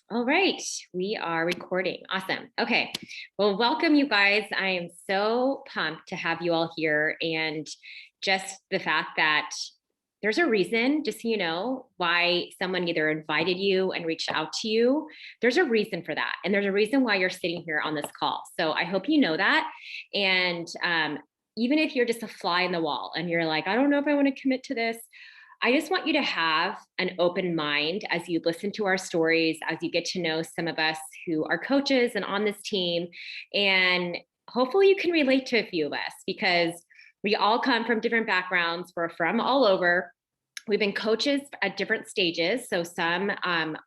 All right, we are recording. Awesome. Okay. Well, welcome, you guys. I am so pumped to have you all here. And just the fact that there's a reason, just so you know, why someone either invited you and reached out to you. There's a reason for that. And there's a reason why you're sitting here on this call. So I hope you know that. And even if you're just a fly in the wall and you're like, I don't know if I want to commit to this, I just want you to have an open mind as you listen to our stories, as you get to know some of us who are coaches and on this team. And hopefully you can relate to a few of us because we all come from different backgrounds. We're from all over. We've been coaches at different stages. So some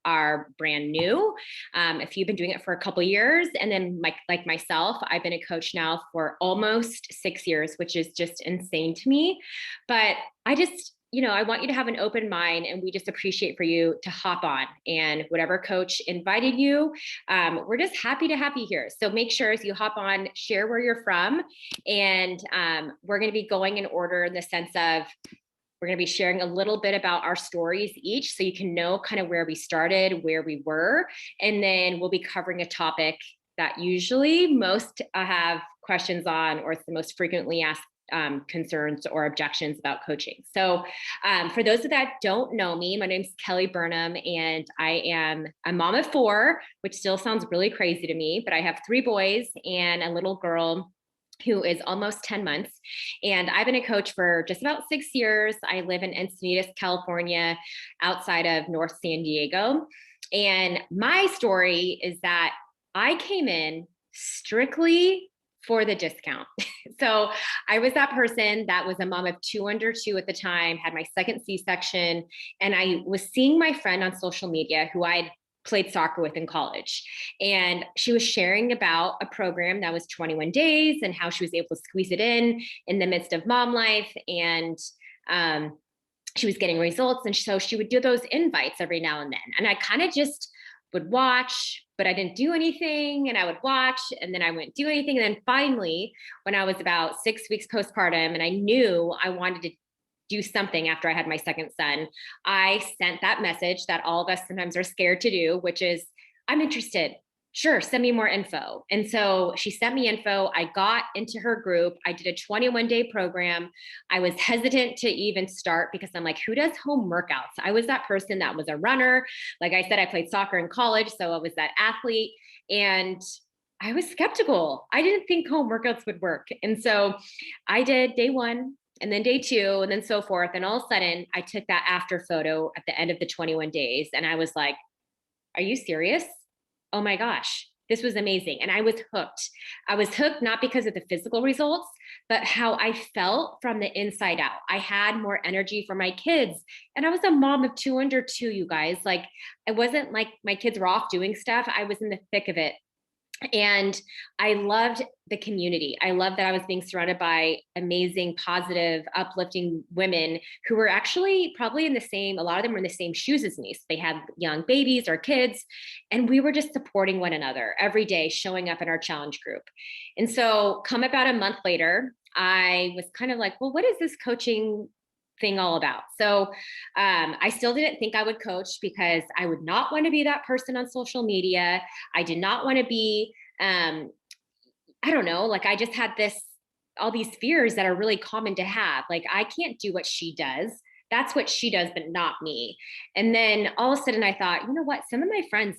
are brand new. If you've been doing it for a couple of years, and then like myself, I've been a coach now for almost 6 years, which is just insane to me. But I want you to have an open mind, and we just appreciate for you to hop on. And whatever coach invited you, we're just happy to have you here. So make sure as you hop on, share where you're from. And we're going to be going in order in the sense of we're going to be sharing a little bit about our stories each so you can know kind of where we started, where we were. And then we'll be covering a topic that usually most have questions on, or it's the most frequently asked concerns or objections about coaching. So for those that don't know me, my name's Kelly Burnham, and I am a mom of four, which still sounds really crazy to me, but I have 3 boys and a little girl who is almost 10 months. And I've been a coach for just about 6 years. I live in Encinitas, California, outside of North San Diego. And my story is that I came in strictly for the discount. So I was that person that was a mom of 2 under 2 at the time, had my second C-section, and I was seeing my friend on social media who I'd played soccer with in college. And she was sharing about a program that was 21 days and how she was able to squeeze it in the midst of mom life. And she was getting results. And so she would do those invites every now and then. And I kind of just would watch, but I didn't do anything. And I would watch, and then I wouldn't do anything. And then finally, when I was about 6 weeks postpartum and I knew I wanted to do something after I had my second son, I sent that message that all of us sometimes are scared to do, which is, I'm interested. Sure, send me more info. And so she sent me info. I got into her group. I did a 21-day program. I was hesitant to even start because I'm like, who does home workouts? I was that person that was a runner. Like I said, I played soccer in college, so I was that athlete. And I was skeptical. I didn't think home workouts would work. And so I did day 1, and then day 2, and then so forth. And all of a sudden, I took that after photo at the end of the 21 days. And I was like, are you serious? Oh my gosh, this was amazing. And I was hooked. I was hooked not because of the physical results, but how I felt from the inside out. I had more energy for my kids. And I was a mom of 2 under 2, you guys. Like, it wasn't like my kids were off doing stuff. I was in the thick of it. And I loved the community. I loved that I was being surrounded by amazing, positive, uplifting women who were actually probably in the same, a lot of them were in the same shoes as me. So they had young babies or kids, and we were just supporting one another every day, showing up in our challenge group. And so come about a month later, I was kind of like, well, what is this coaching thing all about? So I still didn't think I would coach because I would not want to be that person on social media. I did not want to be, I don't know, like I just had all these fears that are really common to have. Like, I can't do what she does. That's what she does, but not me. And then all of a sudden I thought, you know what? Some of my friends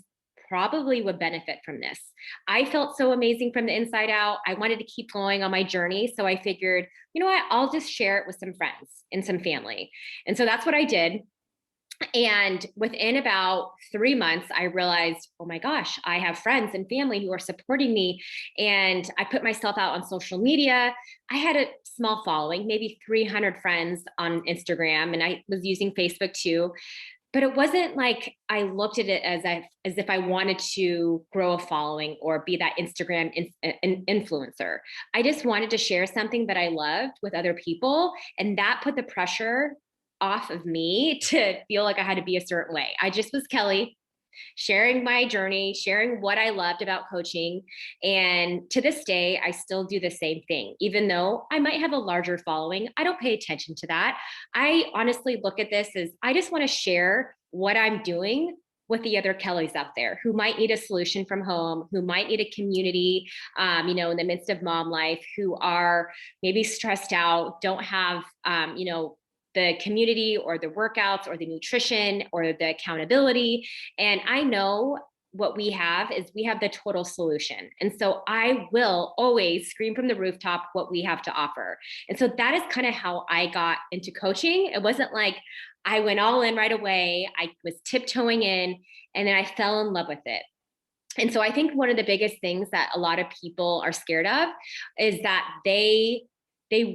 probably would benefit from this. I felt so amazing from the inside out. I wanted to keep going on my journey. So I figured, you know what? I'll just share it with some friends and some family. And so that's what I did. And within about 3 months, I realized, oh my gosh, I have friends and family who are supporting me. And I put myself out on social media. I had a small following, maybe 300 friends on Instagram, and I was using Facebook too. But it wasn't like I looked at it as if I wanted to grow a following or be that Instagram influencer. I just wanted to share something that I loved with other people. And that put the pressure off of me to feel like I had to be a certain way. I just was Kelly, sharing my journey, sharing what I loved about coaching. And to this day, I still do the same thing. Even though I might have a larger following, I don't pay attention to that. I honestly look at this as I just want to share what I'm doing with the other Kellys out there who might need a solution from home, who might need a community, in the midst of mom life, who are maybe stressed out, don't have, the community or the workouts or the nutrition or the accountability. And I know what we have is we have the total solution. And so I will always scream from the rooftop what we have to offer. And so that is kind of how I got into coaching. It wasn't like I went all in right away. I was tiptoeing in and then I fell in love with it. And so I think one of the biggest things that a lot of people are scared of is that they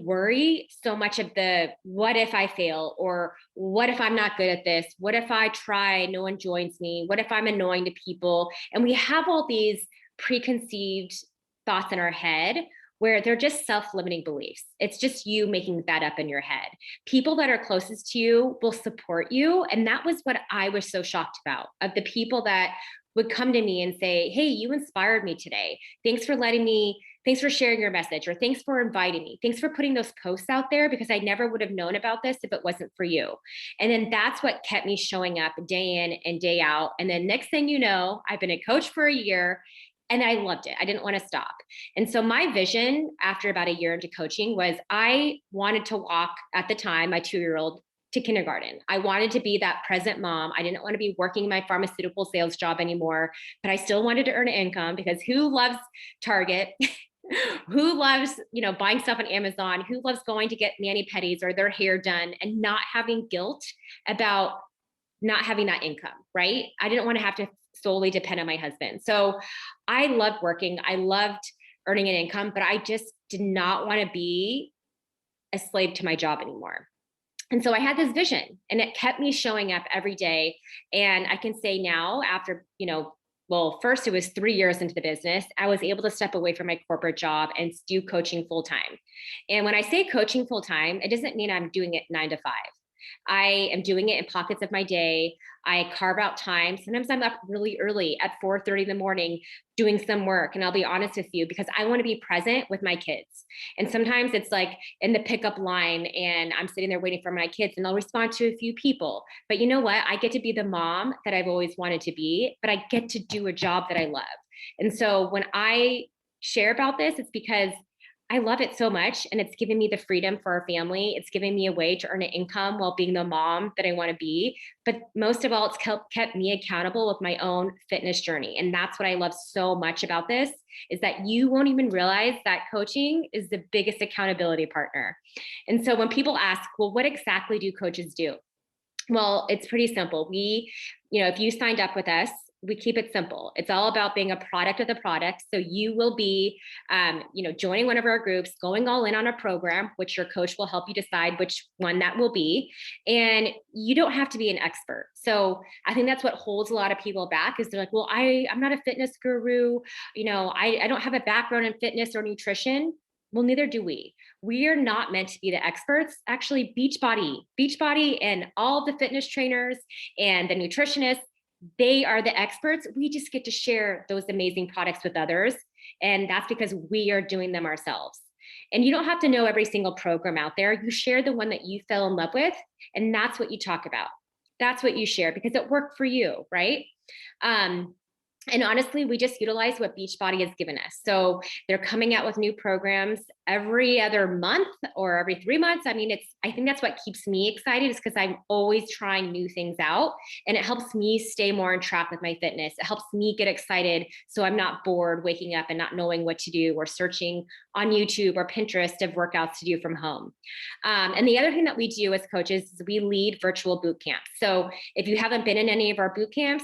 worry so much of the what if I fail, or what if I'm not good at this? What if I try, no one joins me? What if I'm annoying to people? And we have all these preconceived thoughts in our head where they're just self-limiting beliefs. It's just you making that up in your head. People that are closest to you will support you. And that was what I was so shocked about, of the people that would come to me and say, hey, you inspired me today. Thanks for sharing your message, or thanks for inviting me. Thanks for putting those posts out there, because I never would have known about this if it wasn't for you. And then that's what kept me showing up day in and day out. And then next thing you know, I've been a coach for a year and I loved it. I didn't want to stop. And so my vision after about a year into coaching was I wanted to walk, at the time, my 2-year-old to kindergarten. I wanted to be that present mom. I didn't want to be working my pharmaceutical sales job anymore, but I still wanted to earn an income, because who loves Target? Who loves, buying stuff on Amazon? Who loves going to get mani-pedis or their hair done and not having guilt about not having that income, right? I didn't want to have to solely depend on my husband. So I loved working. I loved earning an income, but I just did not want to be a slave to my job anymore. And so I had this vision, and it kept me showing up every day. And I can say now, after, first it was 3 years into the business, I was able to step away from my corporate job and do coaching full time. And when I say coaching full time, it doesn't mean I'm doing it 9 to 5. I am doing it in pockets of my day. I carve out time. Sometimes I'm up really early at 4:30 in the morning doing some work. And I'll be honest with you, because I want to be present with my kids. And sometimes it's like in the pickup line and I'm sitting there waiting for my kids, and I'll respond to a few people. But you know what? I get to be the mom that I've always wanted to be, but I get to do a job that I love. And so when I share about this, it's because I love it so much, and it's given me the freedom for our family. It's given me a way to earn an income while being the mom that I want to be. But most of all, it's kept me accountable with my own fitness journey. And that's what I love so much about this, is that you won't even realize that coaching is the biggest accountability partner. And so when people ask, well, what exactly do coaches do? Well, it's pretty simple. If you signed up with us, we keep it simple. It's all about being a product of the product. So you will be, joining one of our groups, going all in on a program, which your coach will help you decide which one that will be. And you don't have to be an expert. So I think that's what holds a lot of people back, is they're like, well, I'm not a fitness guru. I don't have a background in fitness or nutrition. Well, neither do we. We are not meant to be the experts. Actually, Beachbody and all the fitness trainers and the nutritionists, they are the experts. We just get to share those amazing products with others. And that's because we are doing them ourselves. And you don't have to know every single program out there. You share the one that you fell in love with, and that's what you talk about. That's what you share because it worked for you, right? And honestly, we just utilize what Beachbody has given us. So they're coming out with new programs every other month or every 3 months. I think that's what keeps me excited, is because I'm always trying new things out, and it helps me stay more on track with my fitness. It helps me get excited, so I'm not bored waking up and not knowing what to do, or searching on YouTube or Pinterest of workouts to do from home. And the other thing that we do as coaches is we lead virtual boot camps. So if you haven't been in any of our boot camps,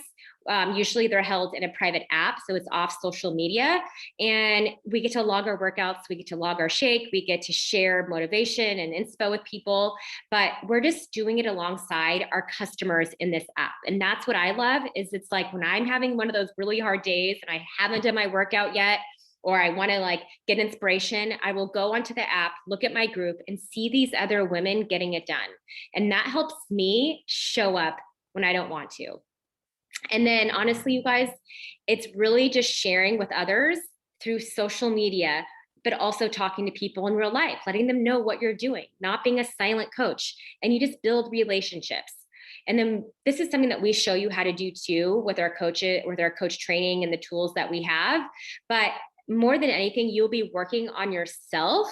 usually they're held in a private app, so it's off social media, and we get to log our workouts, we get to log our shake, we get to share motivation and inspo with people, but we're just doing it alongside our customers in this app. And that's what I love, is it's like when I'm having one of those really hard days and I haven't done my workout yet, or I want to get inspiration, I will go onto the app, look at my group, and see these other women getting it done. And that helps me show up when I don't want to. And then honestly, you guys, it's really just sharing with others through social media, but also talking to people in real life, letting them know what you're doing, not being a silent coach. And you just build relationships. And then this is something that we show you how to do too with our coaches, with our coach training and the tools that we have. But more than anything, you'll be working on yourself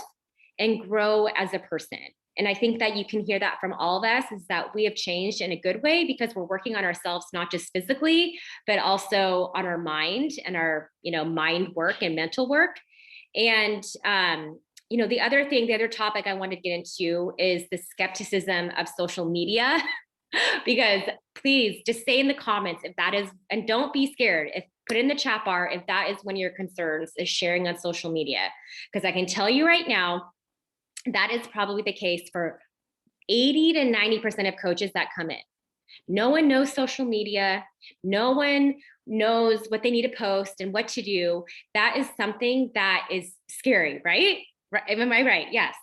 and grow as a person. And I think that you can hear that from all of us, is that we have changed in a good way because we're working on ourselves, not just physically, but also on our mind and our, mind work and mental work. And, the other topic I wanted to get into is the skepticism of social media. Because please just say in the comments if that is, and don't be scared. Put in the chat bar if that is one of your concerns, is sharing on social media. Because I can tell you right now, that is probably the case for 80 to 90% of coaches that come in. No one knows social media. No one knows what they need to post and what to do. That is something that is scary, right? Am I right? Yes.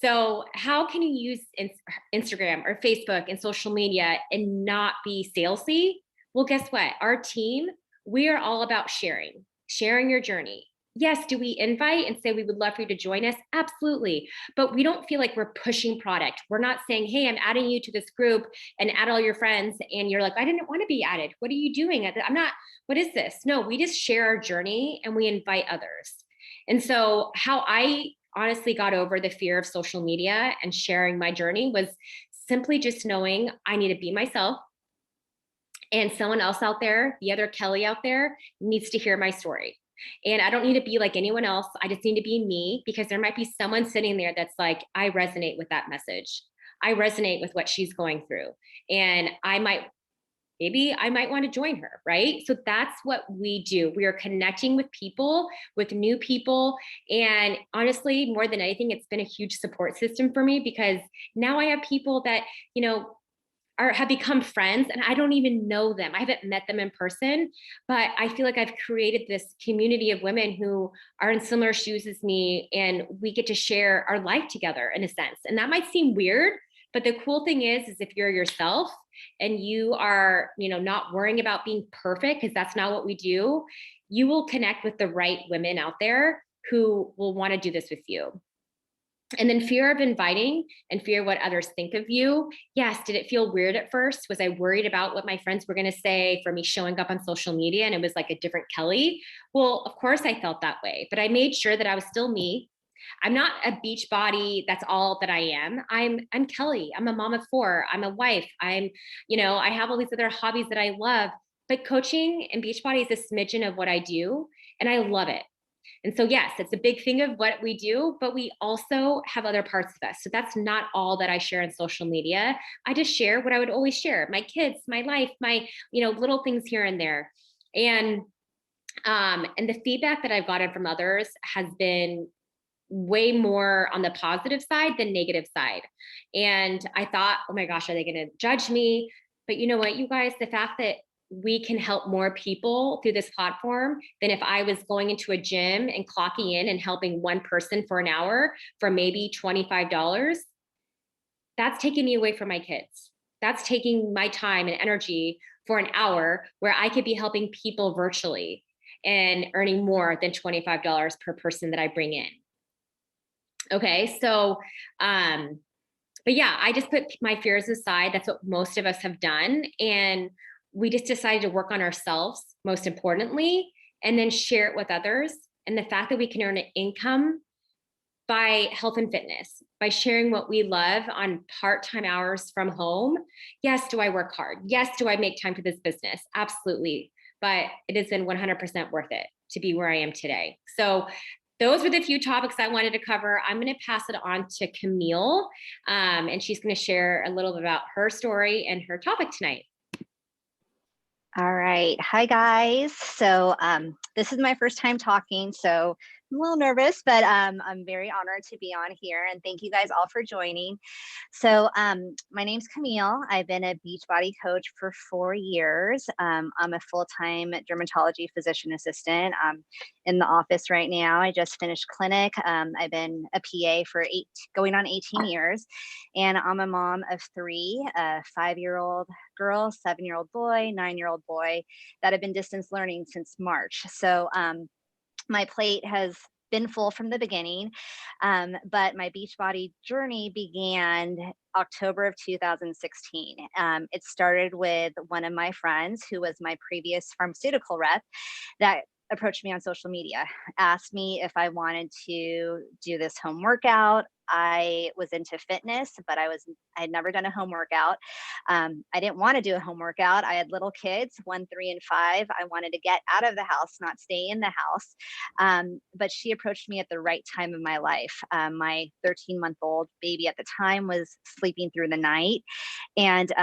So how can you use Instagram or Facebook and social media and not be salesy? Well, guess what? Our team, we are all about sharing your journey. Yes, do we invite and say we would love for you to join us? Absolutely. But we don't feel like we're pushing product. We're not saying, hey, I'm adding you to this group and add all your friends. And you're like, I didn't want to be added. What are you doing? What is this? No, we just share our journey and we invite others. And so how I honestly got over the fear of social media and sharing my journey was simply just knowing I need to be myself. And someone else out there, the other Kelly out there, needs to hear my story. And I don't need to be like anyone else. I just need to be me, because there might be someone sitting there that's like, I resonate with that message. I resonate with what she's going through. And maybe I might want to join her, right? So that's what we do. We are connecting with people, with new people. And honestly, more than anything, it's been a huge support system for me, because now I have people that, have become friends and I don't even know them. I haven't met them in person, but I feel like I've created this community of women who are in similar shoes as me, and we get to share our life together in a sense. And that might seem weird, but the cool thing is if you're yourself and you are, not worrying about being perfect, because that's not what we do, you will connect with the right women out there who will want to do this with you. And then fear of inviting and fear of what others think of you. Yes. Did it feel weird at first? Was I worried about what my friends were going to say for me showing up on social media and it was like a different Kelly? Well, of course I felt that way, but I made sure that I was still me. I'm not a Beachbody. That's all that I am. I'm Kelly. I'm a mom of 4. I'm a wife. I have all these other hobbies that I love, but coaching and Beachbody is a smidgen of what I do. And I love it. And so, yes, it's a big thing of what we do, but we also have other parts of us. So that's not all that I share on social media. I just share what I would always share: my kids, my life, my, little things here and there. And the feedback that I've gotten from others has been way more on the positive side than negative side. And I thought, oh my gosh, are they going to judge me? But you know what, you guys, the fact that we can help more people through this platform than if I was going into a gym and clocking in and helping one person for an hour for maybe $25, that's taking me away from my kids. That's taking my time and energy for an hour where I could be helping people virtually and earning more than $25 per person that I bring in. Okay, so, but yeah, I just put my fears aside. That's what most of us have done. And we just decided to work on ourselves, most importantly, and then share it with others. And the fact that we can earn an income by health and fitness, by sharing what we love on part-time hours from home. Yes, do I work hard? Yes, do I make time for this business? Absolutely. But it has been 100% worth it to be where I am today. So those were the few topics I wanted to cover. I'm going to pass it on to Camille, and she's going to share a little bit about her story and her topic tonight. All right. Hi, guys. So this is my first time talking, so I'm a little nervous, but I'm very honored to be on here, and thank you guys all for joining. So my name's Camille. I've been a Beachbody coach for 4 years. I'm a full-time dermatology physician assistant. I'm in the office right now. I just finished clinic. I've been a PA for going on 18 years, and I'm a mom of 3, a 5-year-old girl, 7-year-old boy, 9-year-old boy that have been distance learning since March. So my plate has been full from the beginning. But my Beachbody journey began October of 2016. It started with one of my friends who was my previous pharmaceutical rep that approached me on social media, asked me if I wanted to do this home workout. I was into fitness, but I had never done a home workout. I didn't want to do a home workout. I had little kids, 1, 3, and 5. I wanted to get out of the house, not stay in the house. But she approached me at the right time of my life. My 13-month-old baby at the time was sleeping through the night, and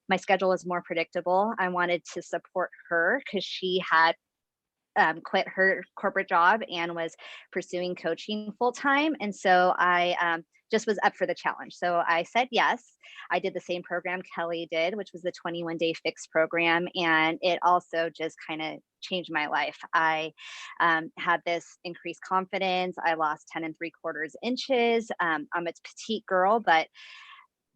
my schedule was more predictable. I wanted to support her because she had quit her corporate job and was pursuing coaching full time. And so I just was up for the challenge. So I said yes. I did the same program Kelly did, which was the 21-day fix program. And it also just kind of changed my life. I had this increased confidence. I lost 10 3/4 inches. I'm a petite girl, but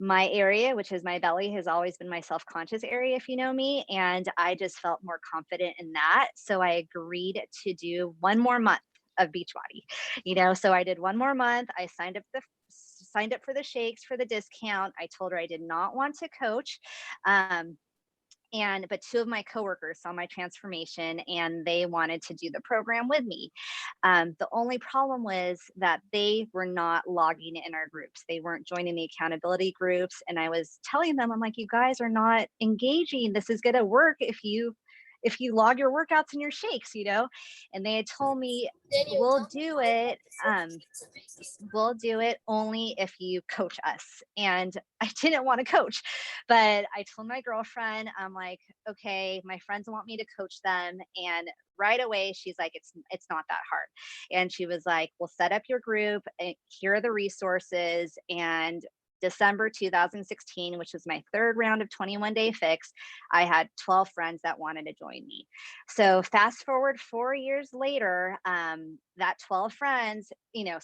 my area, which is my belly, has always been my self-conscious area, if you know me. And I just felt more confident in that. So I agreed to do one more month of Beachbody, so I did one more month. I signed up for the shakes for the discount. I told her I did not want to coach. But 2 of my coworkers saw my transformation and they wanted to do the program with me. The only problem was that they were not logging in our groups. They weren't joining the accountability groups. And I was telling them, I'm like, you guys are not engaging. This is going to work if you log your workouts and your shakes. And they had told me, we'll do it. We'll do it only if you coach us. And I didn't want to coach, but I told my girlfriend, I'm like, okay, my friends want me to coach them. And right away, she's like, it's not that hard. And she was like, we'll set up your group. And here are the resources. And December 2016, which was my third round of 21-day fix, I had 12 friends that wanted to join me. So fast forward 4 years later, that 12 friends,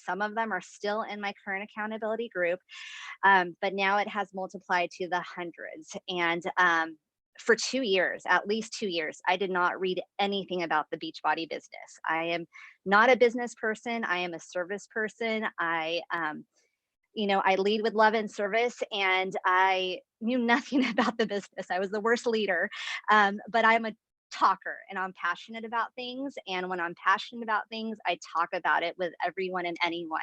some of them are still in my current accountability group, but now it has multiplied to the hundreds. And for 2 years, at least 2 years, I did not read anything about the Beachbody business. I am not a business person. I am a service person. I lead with love and service, and I knew nothing about the business. I was the worst leader, but I'm a talker and I'm passionate about things. And when I'm passionate about things, I talk about it with everyone and anyone.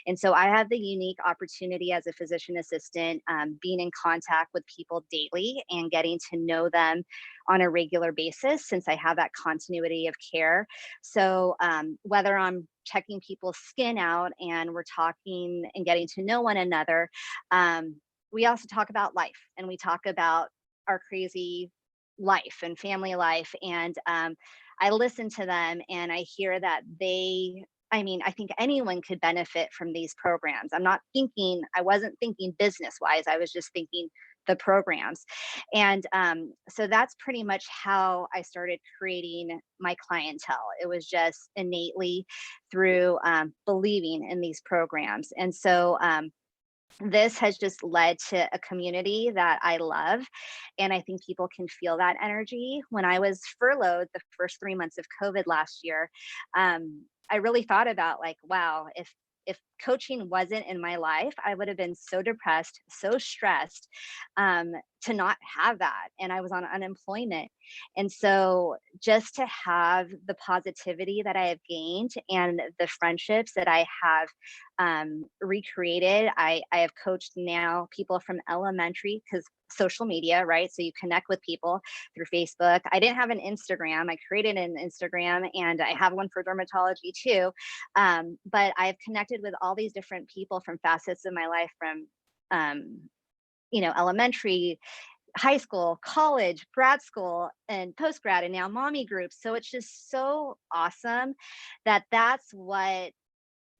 And so I have the unique opportunity as a physician assistant, being in contact with people daily and getting to know them on a regular basis, since I have that continuity of care. So whether I'm checking people's skin out and we're talking and getting to know one another, we also talk about life, and we talk about our crazy life and family life. And I listen to them and I hear that I think anyone could benefit from these programs. I wasn't thinking business wise. I was just thinking the programs. And so that's pretty much how I started creating my clientele. It was just innately through believing in these programs. And so this has just led to a community that I love. And I think people can feel that energy. When I was furloughed the first 3 months of COVID last year, I really thought about, like, wow, if coaching wasn't in my life, I would have been so depressed, so stressed, to not have that. And I was on unemployment. And so just to have the positivity that I have gained and the friendships that I have recreated, I have coached now people from elementary, because social media, right? So you connect with people through Facebook. I didn't have an Instagram. I created an Instagram, and I have one for dermatology too. But I've connected with all these different people from facets of my life, from elementary, high school, college, grad school, and post grad, and now mommy groups. So it's just so awesome that that's what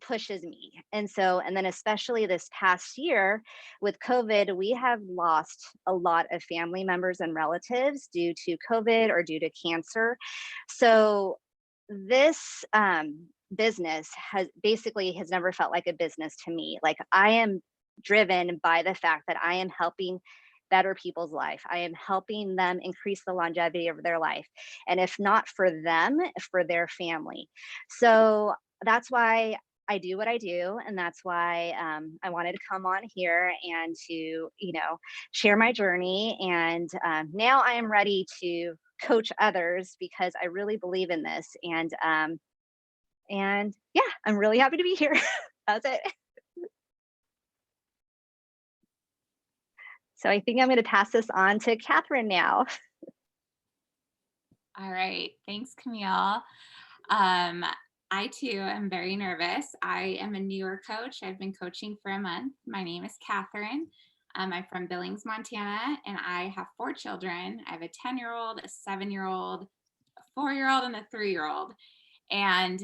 pushes me. And then especially this past year with COVID, we have lost a lot of family members and relatives due to COVID or due to cancer. So this business has never felt like a business to me. Like, I am driven by the fact that I am helping better people's life. I am helping them increase the longevity of their life. And if not for them, for their family. So that's why I do what I do. And that's why I wanted to come on here and to, share my journey. And now I am ready to coach others because I really believe in this. And yeah, I'm really happy to be here. That's it. So I think I'm going to pass this on to Catherine now. All right. Thanks, Camille. I too am very nervous. I am a newer coach. I've been coaching for a month. My name is Catherine. I'm from Billings, Montana, and I have 4 children. I have a 10-year-old, a 7-year-old, a 4-year-old, and a 3-year-old. And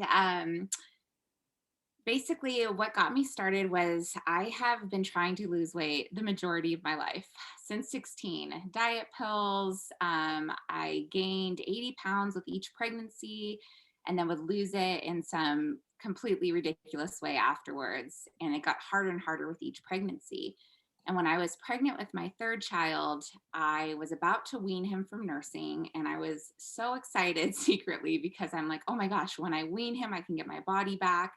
basically, what got me started was I have been trying to lose weight the majority of my life since 16. Diet pills. I gained 80 pounds with each pregnancy and then would lose it in some completely ridiculous way afterwards. And it got harder and harder with each pregnancy. And when I was pregnant with my 3rd child, I was about to wean him from nursing. And I was so excited secretly because I'm like, oh my gosh, when I wean him, I can get my body back.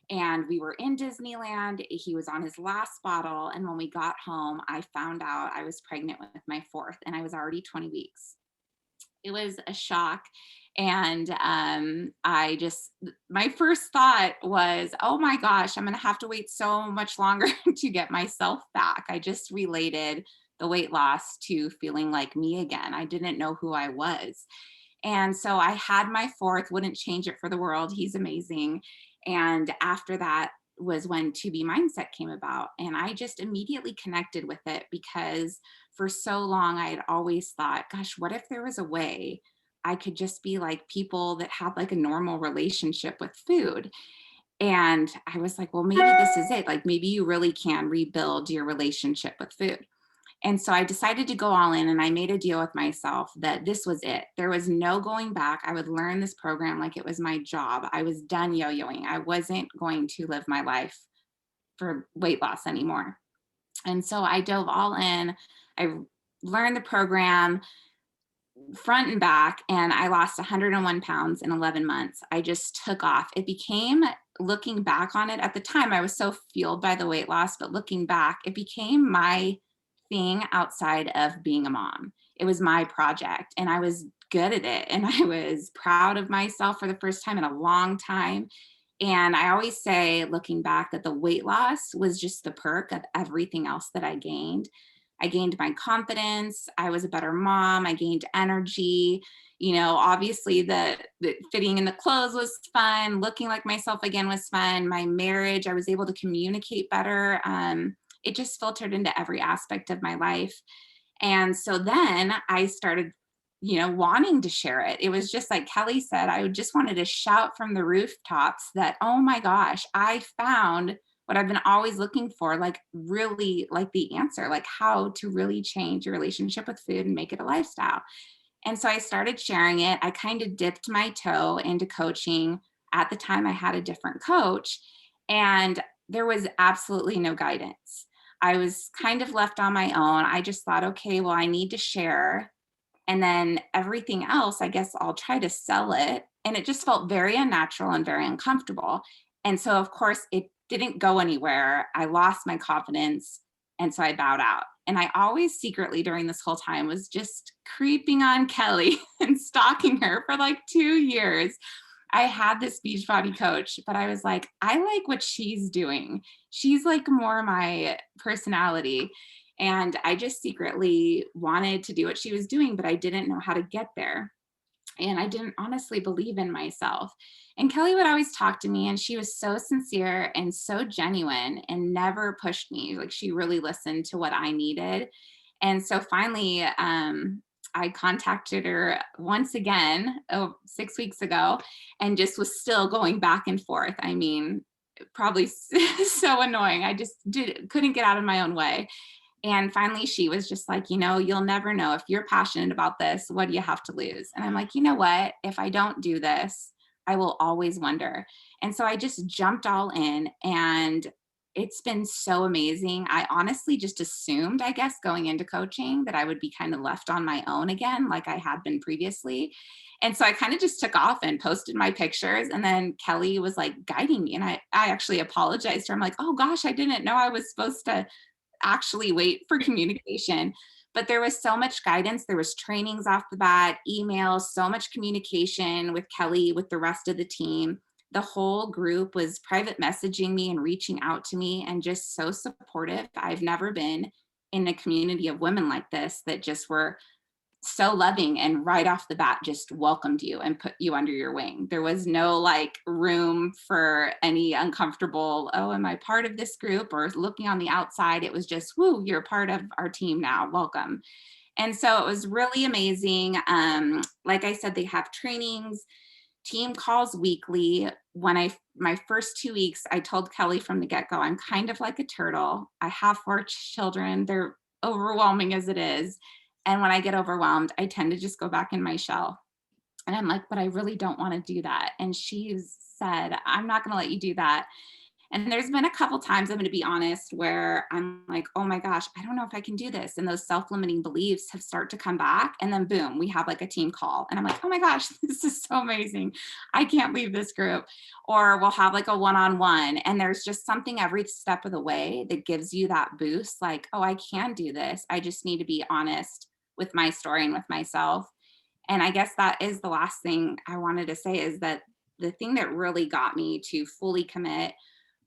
And we were in Disneyland. He was on his last bottle. And when we got home, I found out I was pregnant with my 4th, and I was already 20 weeks. It was a shock. And my first thought was, oh my gosh, I'm going to have to wait so much longer to get myself back. I just related the weight loss to feeling like me again. I didn't know who I was. And so I had my 4th, wouldn't change it for the world. He's amazing. And after that was when To Be Mindset came about. And I just immediately connected with it because for so long I had always thought, gosh, what if there was a way I could just be like people that had like a normal relationship with food? And I was like, well, maybe this is it. Like maybe you really can rebuild your relationship with food. And so I decided to go all in, and I made a deal with myself that this was it. There was no going back. I would learn this program like it was my job. I was done yo-yoing. I wasn't going to live my life for weight loss anymore. And so I dove all in. I learned the program front and back, and I lost 101 pounds in 11 months. I just took off. It became, looking back on it, at the time I was so fueled by the weight loss, but looking back, it became my thing outside of being a mom. It was my project, and I was good at it, and I was proud of myself for the first time in a long time. And I always say, looking back, that the weight loss was just the perk of everything else that I gained. I gained my confidence. I was a better mom. I gained energy. Obviously the fitting in the clothes was fun. Looking like myself again was fun. My marriage, I was able to communicate better. It just filtered into every aspect of my life. And so then I started, wanting to share it. It was just like Kelly said, I just wanted to shout from the rooftops that, oh my gosh, I found what I've been always looking for, like really like the answer, like how to really change your relationship with food and make it a lifestyle. And so I started sharing it. I kind of dipped my toe into coaching. At the time, I had a different coach, and there was absolutely no guidance. I was kind of left on my own. I just thought, okay, well, I need to share. And then everything else, I guess I'll try to sell it. And it just felt very unnatural and very uncomfortable. And so, of course, it didn't go anywhere. I lost my confidence. And so I bowed out. And I always secretly during this whole time was just creeping on Kelly and stalking her for like 2 years. I had this Beachbody coach, but I was like, I like what she's doing. She's like more my personality. And I just secretly wanted to do what she was doing, but I didn't know how to get there. And I didn't honestly believe in myself. And Kelly would always talk to me, and she was so sincere and so genuine and never pushed me. Like she really listened to what I needed. And so finally, I contacted her once again 6 weeks ago, and just was still going back and forth. I mean, probably so annoying. I just couldn't get out of my own way. And finally, she was just like, you'll never know. If you're passionate about this, what do you have to lose? And I'm like, you know what? If I don't do this, I will always wonder. And so I just jumped all in. And it's been so amazing. I honestly just assumed, I guess, going into coaching that I would be kind of left on my own again, like I had been previously. And so I kind of just took off and posted my pictures. And then Kelly was like guiding me. And I actually apologized to her. I'm like, oh gosh, I didn't know I was supposed to actually wait for communication. But there was so much guidance. There was trainings off the bat, emails, so much communication with Kelly, with the rest of the team. The whole group was private messaging me and reaching out to me and just so supportive. I've never been in a community of women like this that just were so loving and right off the bat just welcomed you and put you under your wing. There was no like room for any uncomfortable, oh, am I part of this group, or looking on the outside. It was just, whoo, you're part of our team now, welcome. And so it was really amazing. Like I said, they have trainings, team calls weekly. My first 2 weeks, I told Kelly from the get-go, I'm kind of like a turtle. I have 4 children. They're overwhelming as it is. And when I get overwhelmed, I tend to just go back in my shell. And I'm like, but I really don't want to do that. And she said, I'm not going to let you do that. And there's been a couple times, I'm going to be honest, where I'm like, oh my gosh, I don't know if I can do this. And those self-limiting beliefs have started to come back. And then boom, we have like a team call. And I'm like, oh my gosh, this is so amazing. I can't leave this group. Or we'll have like a one-on-one. And there's just something every step of the way that gives you that boost. Like, oh, I can do this. I just need to be honest with my story and with myself. And I guess that is the last thing I wanted to say, is that the thing that really got me to fully commit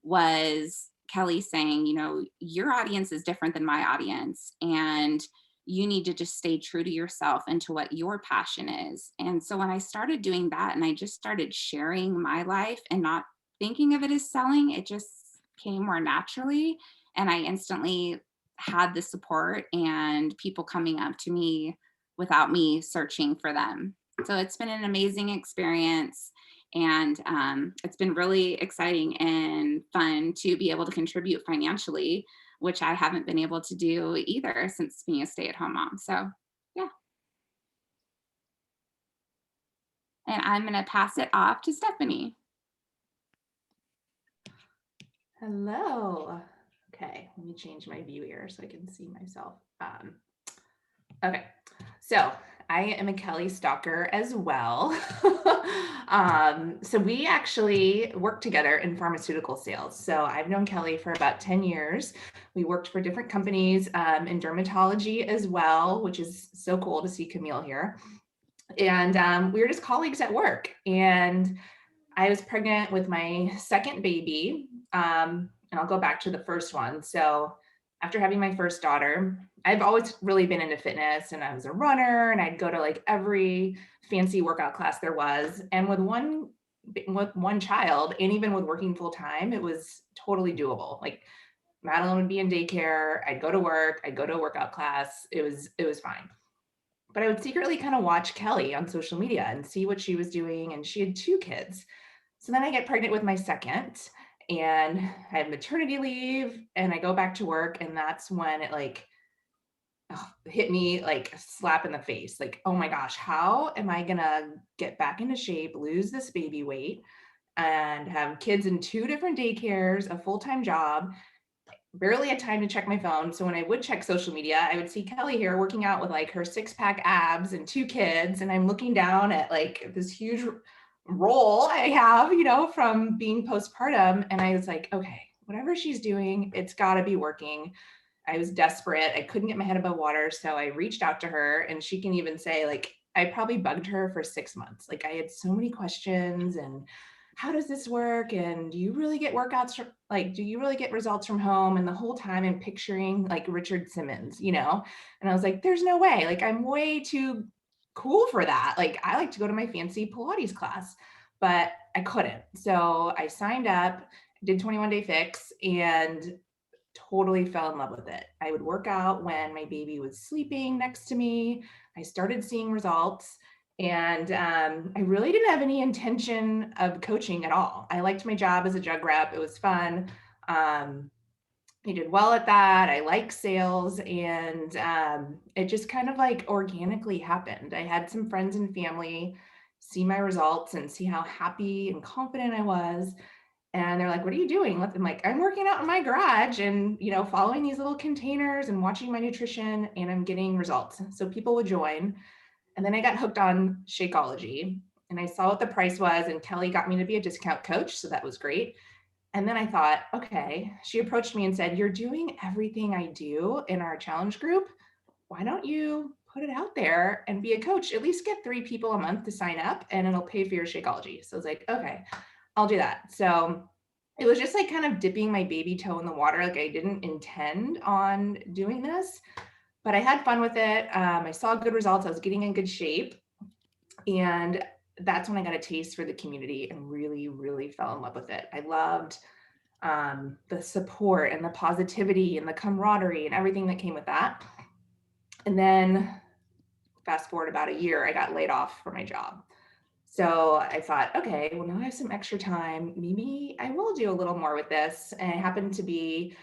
was Kelly saying, you know, your audience is different than my audience, and you need to just stay true to yourself and to what your passion is. And so when I started doing that and I just started sharing my life and not thinking of it as selling, it just came more naturally. And I instantly had the support and people coming up to me without me searching for them. So it's been an amazing experience. And it's been really exciting and fun to be able to contribute financially, which I haven't been able to do either since being a stay-at-home mom. So yeah. And I'm going to pass it off to Stephanie. Hello. Okay, let me change my view here so I can see myself. Okay, so I am a Kelly stalker as well. So we actually worked together in pharmaceutical sales. So I've known Kelly for about 10 years. We worked for different companies in dermatology as well, which is so cool to see Camille here. And we were just colleagues at work. And I was pregnant with my second baby. And I'll go back to the first one. So after having my first daughter, I've always really been into fitness, and I was a runner, and I'd go to like every fancy workout class there was. And with one child, and even with working full time, it was totally doable. Like Madeline would be in daycare, I'd go to work, I'd go to a workout class. It was fine. But I would secretly kind of watch Kelly on social media and see what she was doing. And she had 2 kids. So then I get pregnant with my second, and I have maternity leave, and I go back to work. And that's when it like hit me like a slap in the face. Like, oh my gosh, how am I gonna get back into shape, lose this baby weight, and have kids in 2 different daycares, a full-time job, barely had time to check my phone. So when I would check social media, I would see Kelly here working out with like her 6-pack abs and 2 kids. And I'm looking down at like this huge roll I have, you know, from being postpartum. And I was like, okay, whatever she's doing, it's gotta be working. I was desperate. I couldn't get my head above water. So I reached out to her, and she can even say like, I probably bugged her for 6 months. Like I had so many questions, and how does this work? And do you really get workouts from, like, do you really get results from home? And the whole time I'm picturing like Richard Simmons, you know? And I was like, there's no way, like I'm way too cool for that. Like I like to go to my fancy Pilates class, but I couldn't. So I signed up, did 21-day fix, and totally fell in love with it. I would work out when my baby was sleeping next to me. I started seeing results. And I really didn't have any intention of coaching at all. I liked my job as a drug rep. It was fun. I did well at that. I like sales, and it just kind of like organically happened. I had some friends and family see my results and see how happy and confident I was. And they're like, what are you doing? I'm like, I'm working out in my garage and, following these little containers and watching my nutrition, and I'm getting results. So people would join. And then I got hooked on Shakeology, and I saw what the price was, and Kelly got me to be a discount coach. So that was great. And then I thought, okay, she approached me and said, you're doing everything I do in our challenge group. Why don't you put it out there and be a coach? At least get 3 people a month to sign up, and it'll pay for your Shakeology. So I was like, okay, I'll do that. So it was just like kind of dipping my baby toe in the water. Like I didn't intend on doing this, but I had fun with it. I saw good results. I was getting in good shape. And that's when I got a taste for the community and really, really fell in love with it. I loved the support and the positivity and the camaraderie and everything that came with that. And then fast forward about a year, I got laid off from my job. So I thought, okay, well, now I have some extra time. Maybe I will do a little more with this. And I happened to be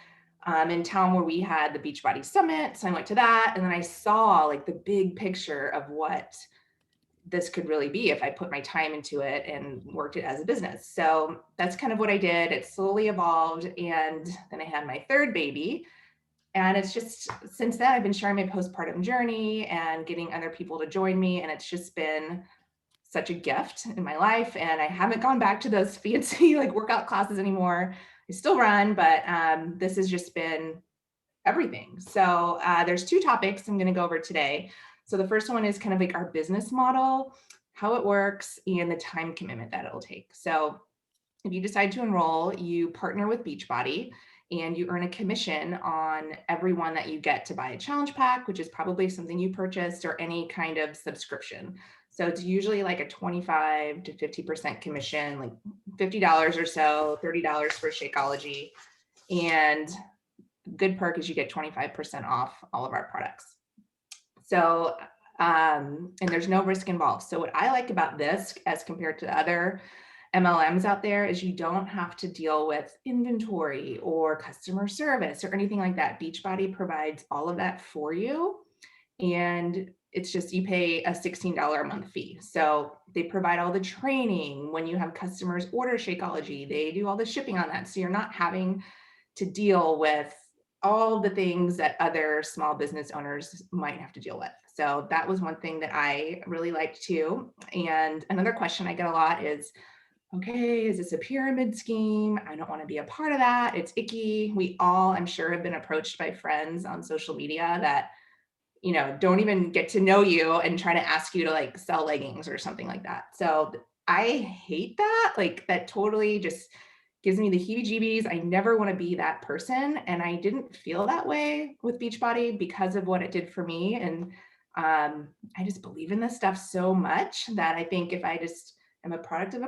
in town where we had the Beachbody Summit. So I went to that, and then I saw like the big picture of what this could really be if I put my time into it and worked it as a business. So that's kind of what I did. It slowly evolved. And then I had my third baby. And it's just, since then, I've been sharing my postpartum journey and getting other people to join me. And it's just been such a gift in my life. And I haven't gone back to those fancy like workout classes anymore. I still run, but this has just been everything. So there's 2 topics I'm going to go over today. So the first one is kind of like our business model, how it works, and the time commitment that it'll take. So if you decide to enroll, you partner with Beachbody, and you earn a commission on everyone that you get to buy a challenge pack, which is probably something you purchased, or any kind of subscription. So it's usually like a 25 to 50% commission, like $50 or so, $30 for Shakeology. And good perk is you get 25% off all of our products. So, and there's no risk involved. So what I like about this as compared to other MLMs out there is you don't have to deal with inventory or customer service or anything like that. Beachbody provides all of that for you. And it's just, you pay a $16 a month fee. So they provide all the training. When you have customers order Shakeology, they do all the shipping on that. So you're not having to deal with all the things that other small business owners might have to deal with. So that was one thing that I really liked too. And another question I get a lot is, okay, is this a pyramid scheme? I don't want to be a part of that. It's icky. We all, I'm sure, have been approached by friends on social media that, don't even get to know you and try to ask you to like sell leggings or something like that. So I hate that. Like that totally just gives me the heebie-jeebies. I never want to be that person. And I didn't feel that way with Beachbody because of what it did for me. And I just believe in this stuff so much that I think if I just am a product of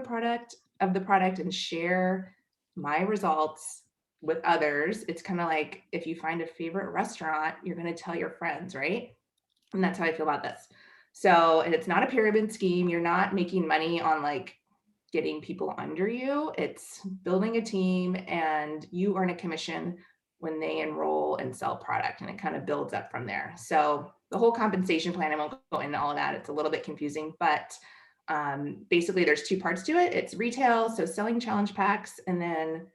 the product and share my results with others, it's kind of like if you find a favorite restaurant, you're going to tell your friends, right? And that's how I feel about this. So, and it's not a pyramid scheme. You're not making money on like getting people under you. It's building a team, and you earn a commission when they enroll and sell product, and it kind of builds up from there. So the whole compensation plan, I won't go into all of that. It's a little bit confusing, but basically there's 2 parts to it. It's retail, so selling challenge packs, and then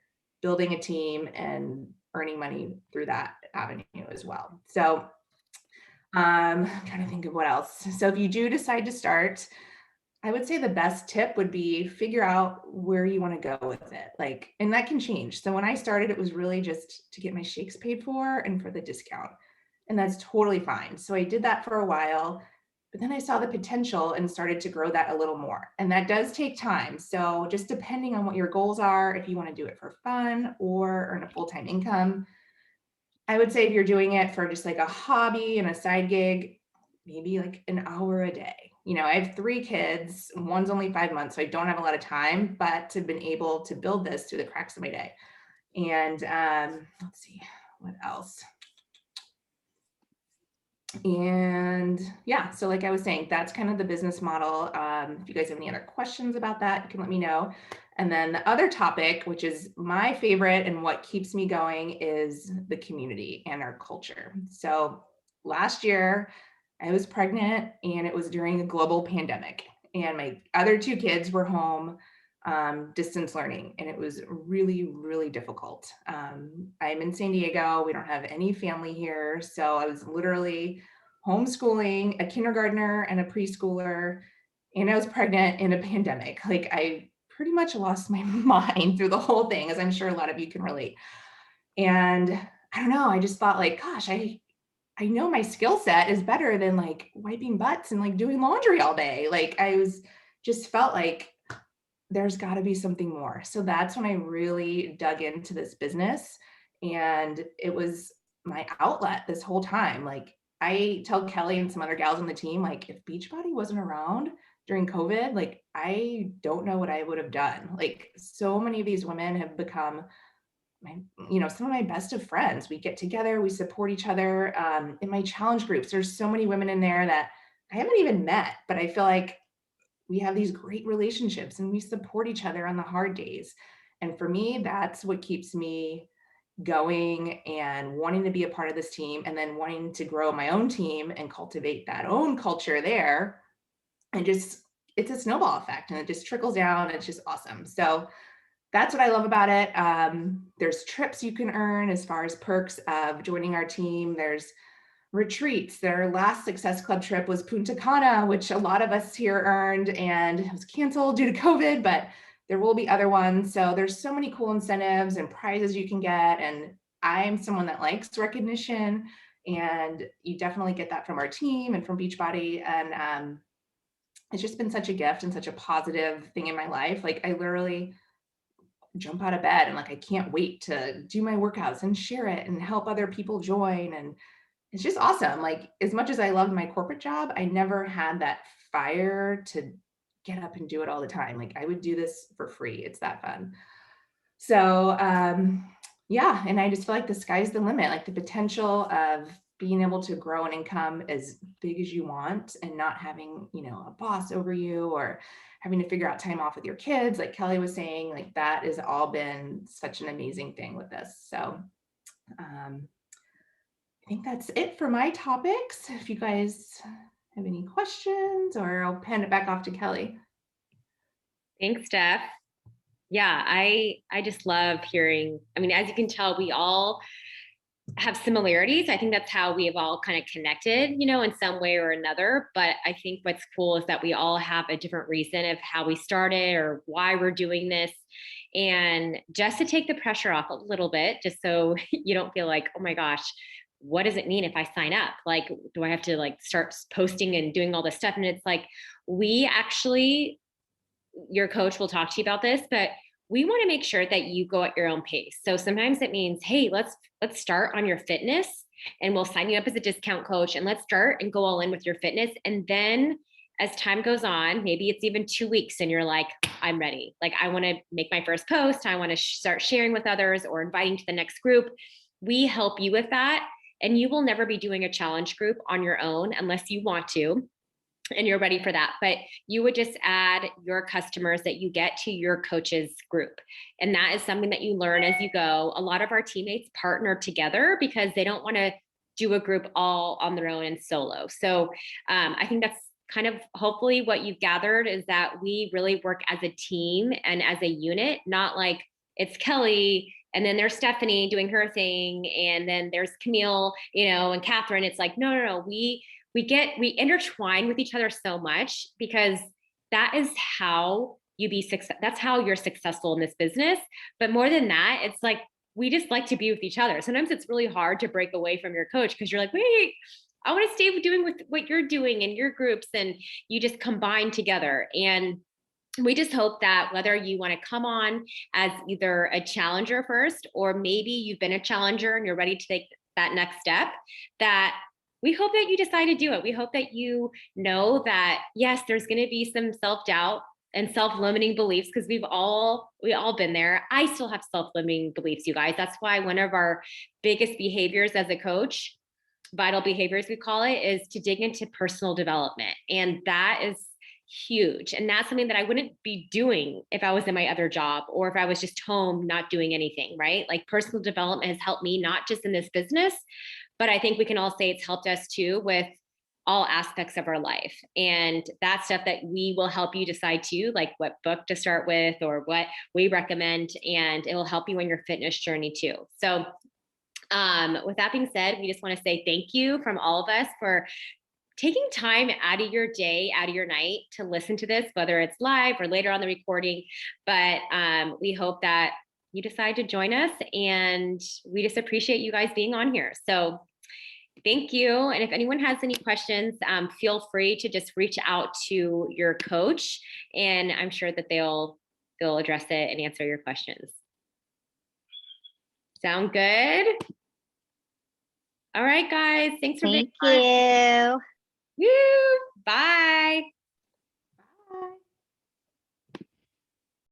building a team and earning money through that avenue as well. So I'm trying to think of what else. So if you do decide to start, I would say the best tip would be figure out where you want to go with it. Like, and that can change. So when I started, it was really just to get my shakes paid for and for the discount. And that's totally fine. So I did that for a while, but then I saw the potential and started to grow that a little more. And that does take time. So just depending on what your goals are, if you want to do it for fun or earn a full-time income, I would say if you're doing it for just like a hobby and a side gig, maybe like an hour a day. I have 3 kids, one's only 5 months, so I don't have a lot of time, but I've been able to build this through the cracks of my day. And let's see, what else? And yeah, so like I was saying, that's kind of the business model. If you guys have any other questions about that, you can let me know. And then the other topic, which is my favorite and what keeps me going, is the community and our culture. So last year I was pregnant, and it was during a global pandemic, and my other 2 kids were home distance learning, and it was really, really difficult. I'm in San Diego. We don't have any family here. So I was literally homeschooling a kindergartner and a preschooler, and I was pregnant in a pandemic. Like, I pretty much lost my mind through the whole thing, as I'm sure a lot of you can relate. And I don't know, I just thought like, gosh, I know my skill set is better than like wiping butts and like doing laundry all day. Like, just felt like there's got to be something more. So that's when I really dug into this business, and it was my outlet this whole time. Like, I tell Kelly and some other gals on the team, like, if Beachbody wasn't around during COVID, like, I don't know what I would have done. Like, so many of these women have become my, some of my best of friends. We get together, we support each other. In my challenge groups, there's so many women in there that I haven't even met, but I feel like we have these great relationships and we support each other on the hard days. And for me, that's what keeps me going and wanting to be a part of this team, and then wanting to grow my own team and cultivate that own culture there. And just, it's a snowball effect, and it just trickles down. It's just awesome. So that's what I love about it. There's trips you can earn as far as perks of joining our team. There's retreats. Their last Success Club trip was Punta Cana, which a lot of us here earned, and it was canceled due to COVID, but there will be other ones. So there's so many cool incentives and prizes you can get. And I'm someone that likes recognition, and you definitely get that from our team and from Beachbody. And it's just been such a gift and such a positive thing in my life. Like, I literally jump out of bed and like, I can't wait to do my workouts and share it and help other people join. And it's just awesome. Like, as much as I loved my corporate job, I never had that fire to get up and do it all the time. Like, I would do this for free. It's that fun. So yeah, and I just feel like the sky's the limit. Like, the potential of being able to grow an income as big as you want, and not having, a boss over you, or having to figure out time off with your kids, like Kelly was saying, like, that has all been such an amazing thing with this. So I think that's it for my topics. If you guys have any questions, or I'll hand it back off to Kelly. Thanks, Steph. Yeah, I just love hearing. I mean, as you can tell, we all have similarities. I think that's how we have all kind of connected, in some way or another. But I think what's cool is that we all have a different reason of how we started or why we're doing this. And just to take the pressure off a little bit, just so you don't feel like, oh my gosh, what does it mean if I sign up? Like, do I have to like start posting and doing all this stuff? And it's like, we actually, your coach will talk to you about this, but we want to make sure that you go at your own pace. So sometimes it means, hey, let's start on your fitness, and we'll sign you up as a discount coach, and let's start and go all in with your fitness. And then as time goes on, maybe it's even 2 weeks and you're like, I'm ready. Like, I want to make my first post. I want to start sharing with others or inviting to the next group. We help you with that. And you will never be doing a challenge group on your own unless you want to, and you're ready for that. But you would just add your customers that you get to your coach's group. And that is something that you learn as you go. A lot of our teammates partner together because they don't want to do a group all on their own and solo. So I think that's kind of hopefully what you've gathered, is that we really work as a team and as a unit, not like it's Kelly and then there's Stephanie doing her thing, and then there's Camille, and Catherine. It's like, no. We intertwine with each other so much, because that is how that's how you're successful in this business. But more than that, it's like, we just like to be with each other. Sometimes it's really hard to break away from your coach, because you're like, wait, I want to stay doing with what you're doing in your groups, and you just combine together. And we just hope that whether you want to come on as either a challenger first, or maybe you've been a challenger and you're ready to take that next step, that we hope that you decide to do it. We hope that you know that, yes, there's going to be some self-doubt and self-limiting beliefs, because we all been there. I still have self-limiting beliefs, you guys. That's why one of our biggest behaviors as a coach, vital behaviors we call it, is to dig into personal development. And that is huge. And that's something that I wouldn't be doing if I was in my other job, or if I was just home not doing anything, right? Like, personal development has helped me not just in this business, but I think we can all say it's helped us too with all aspects of our life. And that's stuff that we will help you decide too, like what book to start with or what we recommend, and it will help you on your fitness journey too. So with that being said, we just want to say thank you from all of us for taking time out of your day, out of your night to listen to this, whether it's live or later on the recording. But we hope that you decide to join us, and we just appreciate you guys being on here. So thank you. And if anyone has any questions, feel free to just reach out to your coach, and I'm sure that they'll address it and answer your questions. Sound good? All right, guys. Thanks for being on. Thank you. Woo!